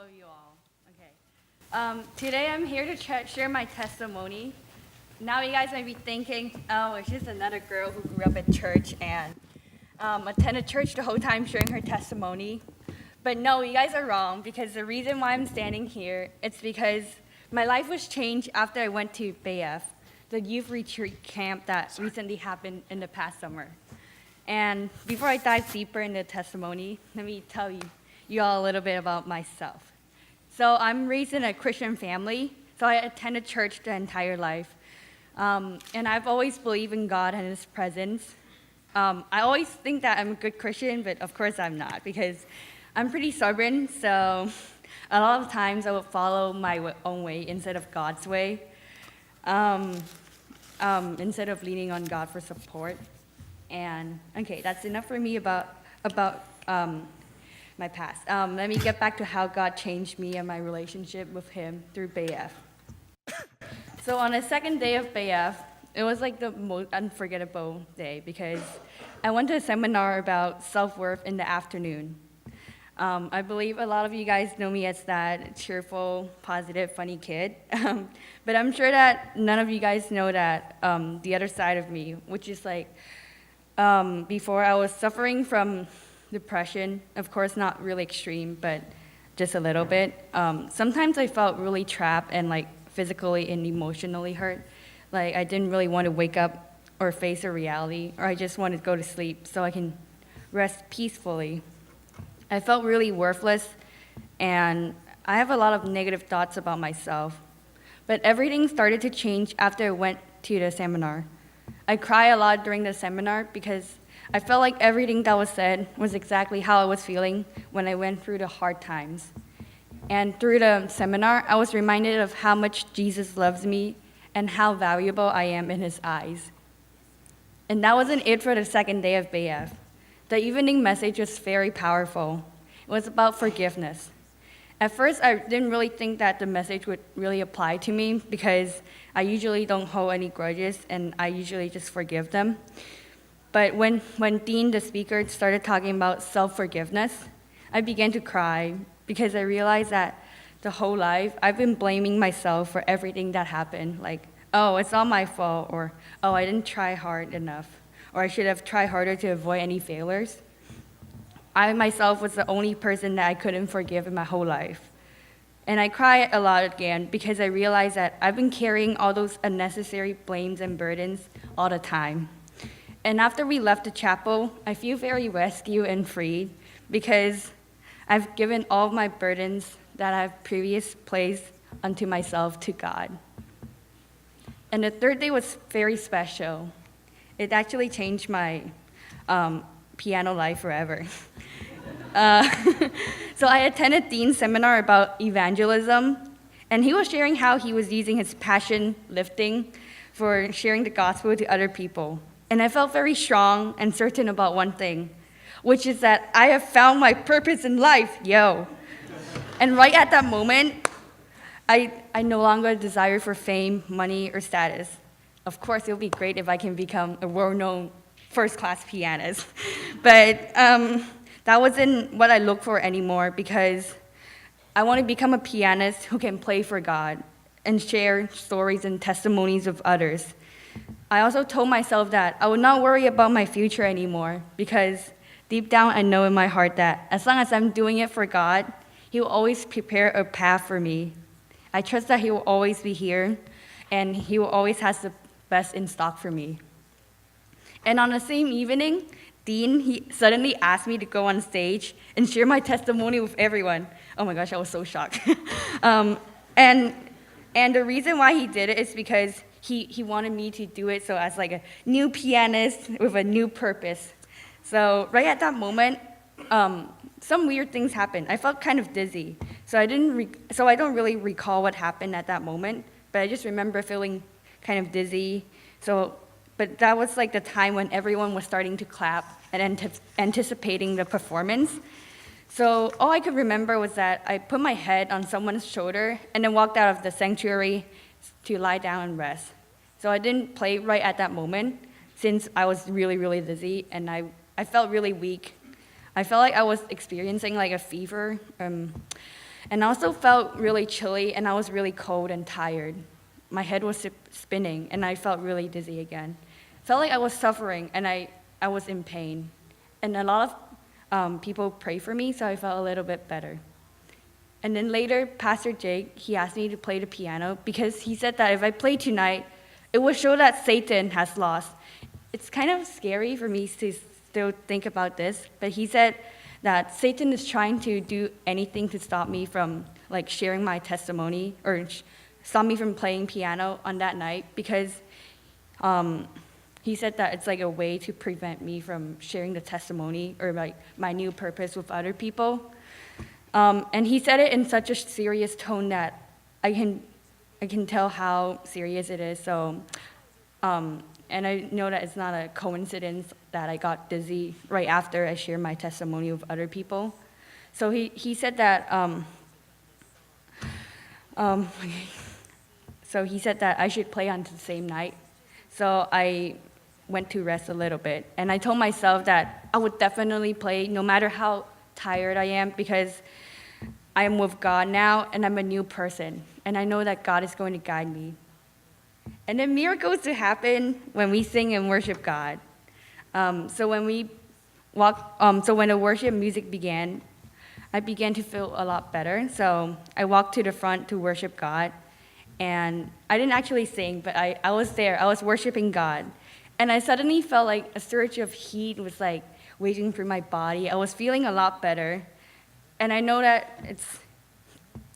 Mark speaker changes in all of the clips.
Speaker 1: Hello, you all. Okay. Today I'm here to share my testimony. Now you guys might be thinking, oh, it's just another girl who grew up in church and attended church the whole time sharing her testimony. But no, you guys are wrong, because the reason why I'm standing here, it's because my life was changed after I went to BF, the youth retreat camp that recently happened in the past summer. And before I dive deeper into the testimony, let me tell you all a little bit about myself. So I'm raised in a Christian family, so I attended church the entire life. And I've always believed in God and His presence. I always think that I'm a good Christian, but of course I'm not, because I'm pretty stubborn, so a lot of times I would follow my own way instead of God's way, instead of leaning on God for support. And okay, that's enough for me about my past. Let me get back to how God changed me and my relationship with Him through BF. So on the second day of BF, it was like the most unforgettable day, because I went to a seminar about self-worth in the afternoon. I believe a lot of you guys know me as that cheerful, positive, funny kid, but I'm sure that none of you guys know that the other side of me, which is like, before I was suffering from depression, of course not really extreme, but just a little bit. Sometimes I felt really trapped and like physically and emotionally hurt. Like I didn't really want to wake up or face a reality, or I just wanted to go to sleep so I can rest peacefully. I felt really worthless, and I have a lot of negative thoughts about myself. But everything started to change after I went to the seminar. I cried a lot during the seminar because I felt like everything that was said was exactly how I was feeling when I went through the hard times. And through the seminar, I was reminded of how much Jesus loves me and how valuable I am in His eyes. And that wasn't it for the second day of BF. The evening message was very powerful. It was about forgiveness. At first, I didn't really think that the message would really apply to me, because I usually don't hold any grudges and I usually just forgive them. But when Dean, the speaker, started talking about self-forgiveness, I began to cry, because I realized that the whole life I've been blaming myself for everything that happened. Like, oh, it's all my fault, or oh, I didn't try hard enough, or I should have tried harder to avoid any failures. I myself was the only person that I couldn't forgive in my whole life. And I cried a lot again, because I realized that I've been carrying all those unnecessary blames and burdens all the time. And after we left the chapel, I feel very rescued and freed, because I've given all of my burdens that I've previously placed unto myself to God. And the third day was very special. It actually changed my piano life forever. So I attended Dean's seminar about evangelism, and he was sharing how he was using his passion lifting for sharing the gospel to other people. And I felt very strong and certain about one thing, which is that I have found my purpose in life, yo. And right at that moment, I no longer desire for fame, money, or status. Of course, it would be great if I can become a world-known first-class pianist. But that wasn't what I look for anymore, because I want to become a pianist who can play for God and share stories and testimonies of others. I also told myself that I would not worry about my future anymore, because deep down I know in my heart that as long as I'm doing it for God, He will always prepare a path for me. I trust that He will always be here, and He will always has the best in stock for me. And on the same evening, Dean, he suddenly asked me to go on stage and share my testimony with everyone. Oh my gosh, I was so shocked. And the reason why he did it is because he wanted me to do it so as like a new pianist with a new purpose. So right at that moment, some weird things happened. I felt kind of dizzy. So I don't really recall what happened at that moment, but I just remember feeling kind of dizzy. But that was like the time when everyone was starting to clap and anticipating the performance. So all I could remember was that I put my head on someone's shoulder and then walked out of the sanctuary to lie down and rest. So I didn't play right at that moment, since I was really, really dizzy, and I felt really weak. I felt like I was experiencing like a fever, And I also felt really chilly, and I was really cold and tired. My head was spinning, and I felt really dizzy again. Felt like I was suffering, and I was in pain. And a lot of people prayed for me, so I felt a little bit better. And then later, Pastor Jake, he asked me to play the piano because he said that if I play tonight, it will show that Satan has lost. It's kind of scary for me to still think about this, but he said that Satan is trying to do anything to stop me from like sharing my testimony or stop me from playing piano on that night because he said that it's like a way to prevent me from sharing the testimony or like my new purpose with other people. And he said it in such a serious tone that I can tell how serious it is. So, and I know that it's not a coincidence that I got dizzy right after I shared my testimony with other people. So he said that. So he said that I should play on the same night. So I went to rest a little bit, and I told myself that I would definitely play no matter how tired I am because I am with God now and I'm a new person and I know that God is going to guide me. And then miracles to happen when we sing and worship God. So when the worship music began, I began to feel a lot better. So I walked to the front to worship God, and I didn't actually sing, but I was there. I was worshiping God, and I suddenly felt like a surge of heat was like waging through my body. I was feeling a lot better, and I know that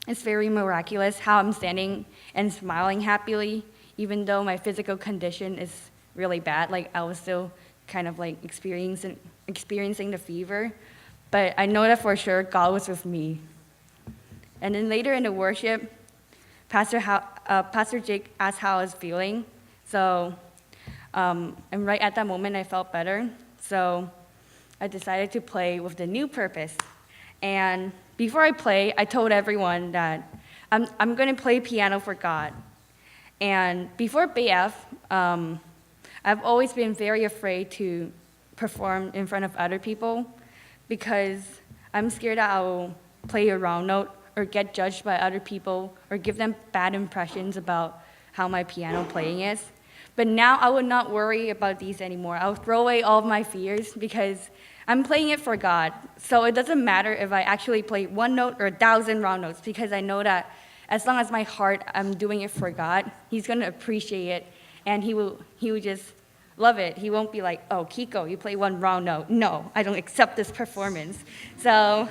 Speaker 1: it's very miraculous how I'm standing and smiling happily, even though my physical condition is really bad. Like I was still kind of like experiencing the fever, but I know that for sure God was with me. And then later in the worship, Pastor Jake asked how I was feeling. So, and right at that moment, I felt better. So I decided to play with the new purpose. And before I play, I told everyone that I'm going to play piano for God. And before BF, I've always been very afraid to perform in front of other people because I'm scared that I will play a wrong note or get judged by other people or give them bad impressions about how my piano playing is. But now I would not worry about these anymore. I'll throw away all of my fears because I'm playing it for God. So it doesn't matter if I actually play one note or 1,000 wrong notes because I know that as long as my heart, I'm doing it for God, He's going to appreciate it and He will just love it. He won't be like, oh, Keiko, you play one wrong note. No, I don't accept this performance. So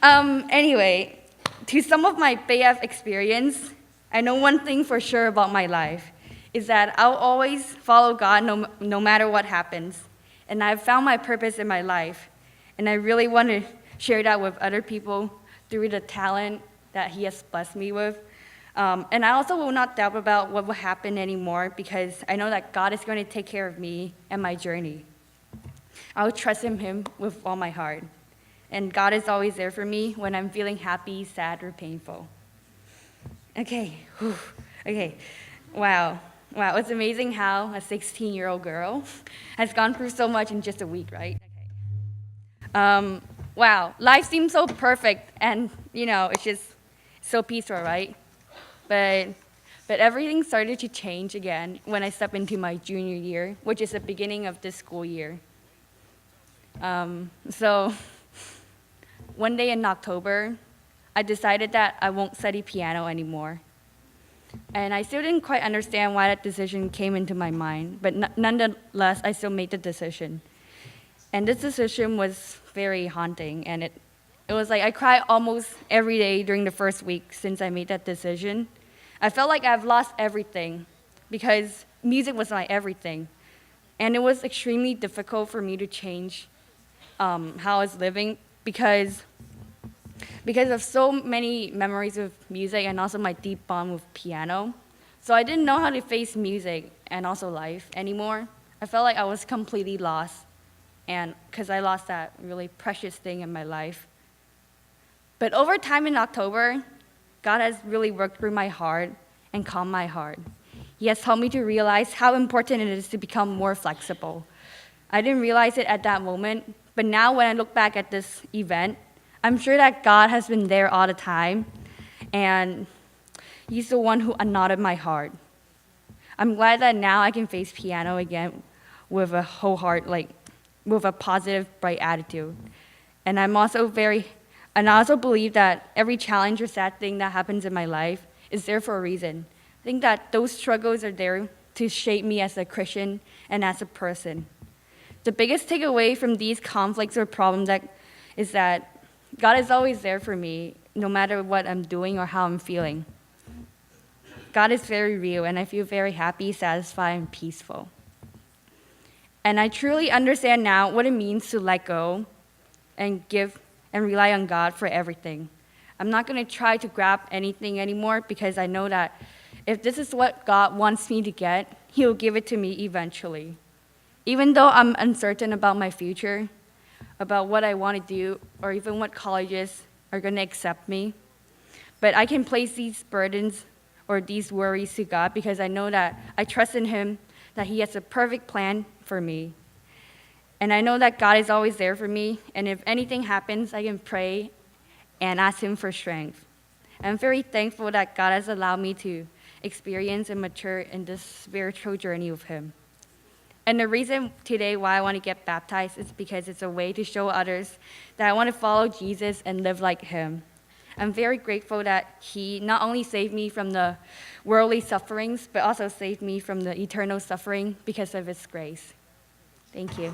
Speaker 1: anyway, to some of my BF experience, I know one thing for sure about my life is that I'll always follow God no matter what happens. And I've found my purpose in my life. And I really want to share that with other people through the talent that He has blessed me with. And I also will not doubt about what will happen anymore because I know that God is going to take care of me and my journey. I will trust in Him with all my heart. And God is always there for me when I'm feeling happy, sad, or painful. Okay. Wow. It's amazing how a 16-year-old girl has gone through so much in just a week, right? Okay. Wow. Life seems so perfect and, it's just so peaceful, right? But everything started to change again when I stepped into my junior year, which is the beginning of this school year. So one day in October, I decided that I won't study piano anymore. And I still didn't quite understand why that decision came into my mind, but nonetheless, I still made the decision. And this decision was very haunting, and it was like I cried almost every day during the first week since I made that decision. I felt like I've lost everything because music was my everything. And it was extremely difficult for me to change how I was living because of so many memories of music and also my deep bond with piano. So I didn't know how to face music and also life anymore. I felt like I was completely lost, and because I lost that really precious thing in my life. But over time in October, God has really worked through my heart and calmed my heart. He has helped me to realize how important it is to become more flexible. I didn't realize it at that moment, but now when I look back at this event, I'm sure that God has been there all the time, and He's the one who unknotted my heart. I'm glad that now I can face piano again with a whole heart, like with a positive, bright attitude. And I also believe that every challenge or sad thing that happens in my life is there for a reason. I think that those struggles are there to shape me as a Christian and as a person. The biggest takeaway from these conflicts or problems is that God is always there for me, no matter what I'm doing or how I'm feeling. God is very real, and I feel very happy, satisfied, and peaceful. And I truly understand now what it means to let go and give and rely on God for everything. I'm not going to try to grab anything anymore because I know that if this is what God wants me to get, He'll give it to me eventually. Even though I'm uncertain about my future, about what I want to do, or even what colleges are going to accept me, but I can place these burdens or these worries to God because I know that I trust in Him, that He has a perfect plan for me. And I know that God is always there for me, and if anything happens, I can pray and ask Him for strength. I'm very thankful that God has allowed me to experience and mature in this spiritual journey with Him. And the reason today why I want to get baptized is because it's a way to show others that I want to follow Jesus and live like Him. I'm very grateful that He not only saved me from the worldly sufferings, but also saved me from the eternal suffering because of His grace. Thank you.